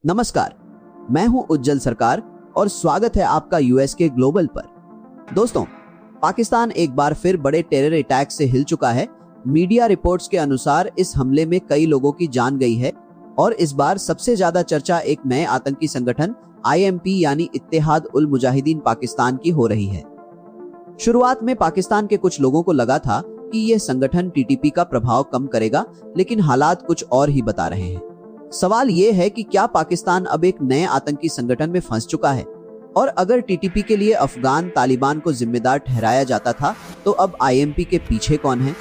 नमस्कार, मैं हूं उज्जवल सरकार और स्वागत है आपका यूएस के ग्लोबल पर। दोस्तों, पाकिस्तान एक बार फिर बड़े टेरर अटैक से हिल चुका है। मीडिया रिपोर्ट्स के अनुसार इस हमले में कई लोगों की जान गई है और इस बार सबसे ज्यादा चर्चा एक नए आतंकी संगठन IMP यानी इत्तेहाद उल मुजाहिदीन पाकिस्तान की हो रही है। शुरुआत में पाकिस्तान के कुछ लोगों को लगा था कि यह संगठन TTP का प्रभाव कम करेगा, लेकिन हालात कुछ और ही बता रहे हैं। सवाल ये है कि क्या पाकिस्तान अब एक नए आतंकी संगठन में फंस चुका है? और अगर TTP के लिए अफगान तालिबान को जिम्मेदार ठहराया जाता था, तो अब IMP के पीछे कौन है?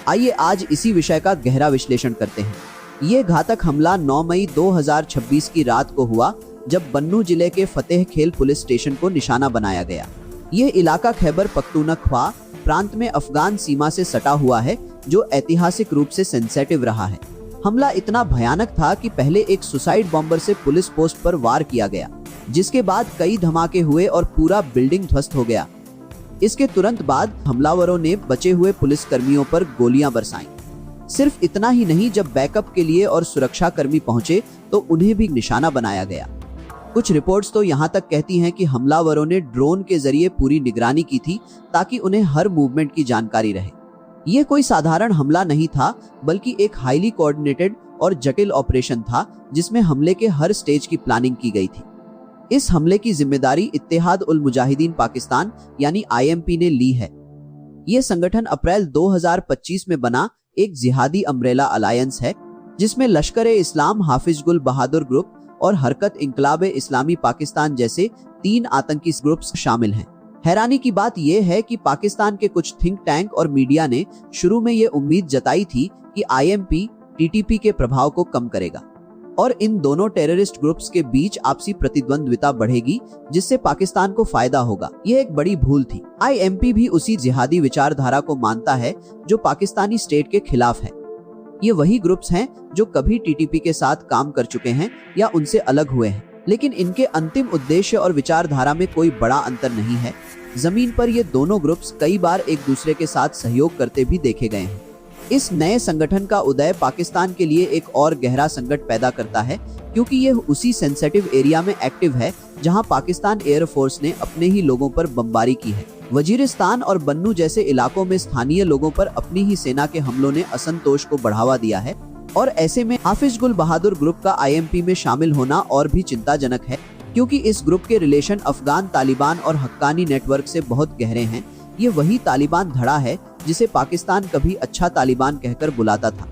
आइए आज इसी विषय का गहरा विश्लेषण करते हैं। ये घातक हमला 9 मई 2026 की रात को हुआ, जब बन्नू जिले के फतेह खेल पुलिस स्टेशन को निशाना बनाया गया। ये इलाका खैबर पख्तूनख्वा प्रांत में अफगान सीमा से सटा हुआ है, जो ऐतिहासिक रूप से सेंसिटिव रहा है। हमला इतना भयानक था कि पहले एक सुसाइड बॉम्बर से पुलिस पोस्ट पर वार किया गया, जिसके बाद कई धमाके हुए और पूरा बिल्डिंग ध्वस्त हो गया। इसके तुरंत बाद हमलावरों ने बचे हुए पुलिस कर्मियों पर गोलियां बरसाईं। सिर्फ इतना ही नहीं, जब बैकअप के लिए और सुरक्षा कर्मी पहुंचे तो उन्हें भी निशाना बनाया गया। कुछ रिपोर्ट्स तो यहां तक कहती हैं कि हमलावरों ने ड्रोन के जरिए पूरी निगरानी की थी, ताकि उन्हें हर मूवमेंट की जानकारी रहे। यह कोई साधारण हमला नहीं था, बल्कि एक हाईली कोऑर्डिनेटेड और जटिल ऑपरेशन था, जिसमें हमले के हर स्टेज की प्लानिंग की गई थी। इस हमले की जिम्मेदारी इत्तेहाद उल मुजाहिदीन पाकिस्तान यानी IMP ने ली है। यह संगठन अप्रैल 2025 में बना एक जिहादी अम्ब्रेला अलायंस है, जिसमें लश्कर-ए-इस्लाम, हाफिज गुल बहादुर ग्रुप और हरकत-इंकलाब-ए-इस्लामी पाकिस्तान जैसे 3 आतंकी ग्रुप्स शामिल हैं। हैरानी की बात यह है कि पाकिस्तान के कुछ थिंक टैंक और मीडिया ने शुरू में यह उम्मीद जताई थी कि IMP TTP के प्रभाव को कम करेगा और इन दोनों टेररिस्ट ग्रुप्स के बीच आपसी प्रतिद्वंद्विता बढ़ेगी, जिससे पाकिस्तान को फायदा होगा। यह एक बड़ी भूल थी। IMP भी उसी जिहादी विचारधारा को मानता है जो पाकिस्तानी स्टेट के खिलाफ है। ये वही ग्रुप्स हैं जो कभी TTP के साथ काम कर चुके हैं या उनसे अलग हुए हैं, लेकिन इनके अंतिम उद्देश्य और विचारधारा में कोई बड़ा अंतर नहीं है। जमीन पर ये दोनों ग्रुप्स कई बार एक दूसरे के साथ सहयोग करते भी देखे गए हैं। इस नए संगठन का उदय पाकिस्तान के लिए एक और गहरा संकट पैदा करता है, क्योंकि यह उसी सेंसिटिव एरिया में एक्टिव है जहां पाकिस्तान एयरफोर्स ने अपने ही लोगों पर बमबारी की है। वजीरिस्तान और बन्नू जैसे इलाकों में स्थानीय लोगों पर अपनी ही सेना के हमलों ने असंतोष को बढ़ावा दिया है और ऐसे में हाफिज गुल बहादुर ग्रुप का IMP में शामिल होना और भी चिंताजनक है, क्योंकि इस ग्रुप के रिलेशन अफगान तालिबान और हक्कानी नेटवर्क से बहुत गहरे हैं। ये वही तालिबान धड़ा है जिसे पाकिस्तान कभी अच्छा तालिबान कहकर बुलाता था।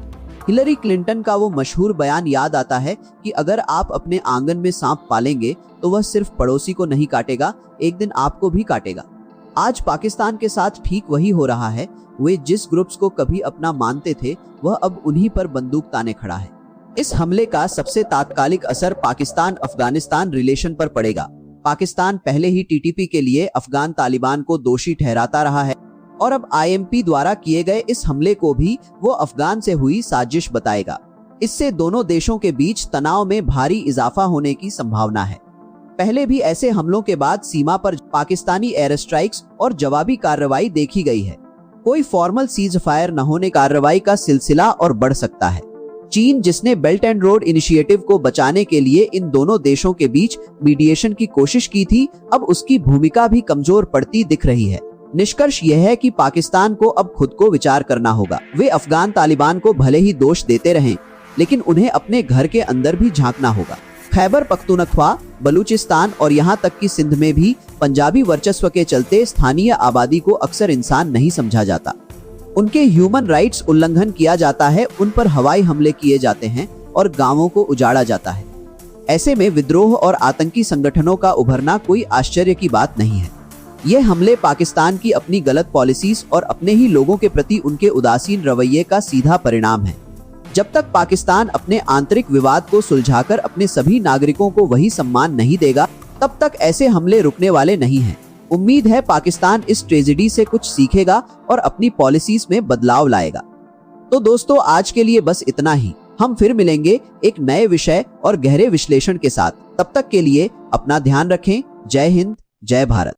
हिलरी क्लिंटन का वो मशहूर बयान याद आता है कि अगर आप अपने आंगन में सांप पालेंगे तो वह सिर्फ पड़ोसी को नहीं काटेगा, एक दिन आपको भी काटेगा। आज पाकिस्तान के साथ ठीक वही हो रहा है। वे जिस ग्रुप्स को कभी अपना मानते थे, वह अब उन्हीं पर बंदूक ताने खड़ा है। इस हमले का सबसे तात्कालिक असर पाकिस्तान अफगानिस्तान रिलेशन पर पड़ेगा। पाकिस्तान पहले ही TTP के लिए अफगान तालिबान को दोषी ठहराता रहा है और अब IMP द्वारा किए गए इस हमले को भी वो अफगान से हुई साजिश बताएगा। इससे दोनों देशों के बीच तनाव में भारी इजाफा होने की संभावना है। पहले भी ऐसे हमलों के बाद सीमा पर पाकिस्तानी एयर स्ट्राइक्स और जवाबी कार्रवाई देखी गई है। कोई फॉर्मल सीज फायर न होने कार्रवाई का सिलसिला और बढ़ सकता है। चीन, जिसने बेल्ट एंड रोड इनिशिएटिव को बचाने के लिए इन दोनों देशों के बीच मीडिएशन की कोशिश की थी, अब उसकी भूमिका भी कमजोर पड़ती दिख रही है। निष्कर्ष यह है कि पाकिस्तान को अब खुद को विचार करना होगा। वे अफगान तालिबान को भले ही दोष देते रहें, लेकिन उन्हें अपने घर के अंदर भी झांकना होगा। खैबर पख्तूनख्वा, बलूचिस्तान और यहाँ तक कि सिंध में भी पंजाबी वर्चस्व के चलते स्थानीय आबादी को अक्सर इंसान नहीं समझा जाता। उनके ह्यूमन राइट्स उल्लंघन किया जाता है, उन पर हवाई हमले किए जाते हैं और गांवों को उजाड़ा जाता है। ऐसे में विद्रोह और आतंकी संगठनों का उभरना कोई आश्चर्य की बात नहीं है। यह हमले पाकिस्तान की अपनी गलत पॉलिसीज और अपने ही लोगों के प्रति उनके उदासीन रवैये का सीधा परिणाम है। जब तक पाकिस्तान अपने आंतरिक विवाद को सुलझाकर अपने सभी नागरिकों को वही सम्मान नहीं देगा, तब तक ऐसे हमले रुकने वाले नहीं हैं। उम्मीद है पाकिस्तान इस ट्रेजेडी से कुछ सीखेगा और अपनी पॉलिसीज में बदलाव लाएगा। तो दोस्तों, आज के लिए बस इतना ही। हम फिर मिलेंगे एक नए विषय और गहरे विश्लेषण के साथ। तब तक के लिए अपना ध्यान रखें। जय हिंद, जय भारत।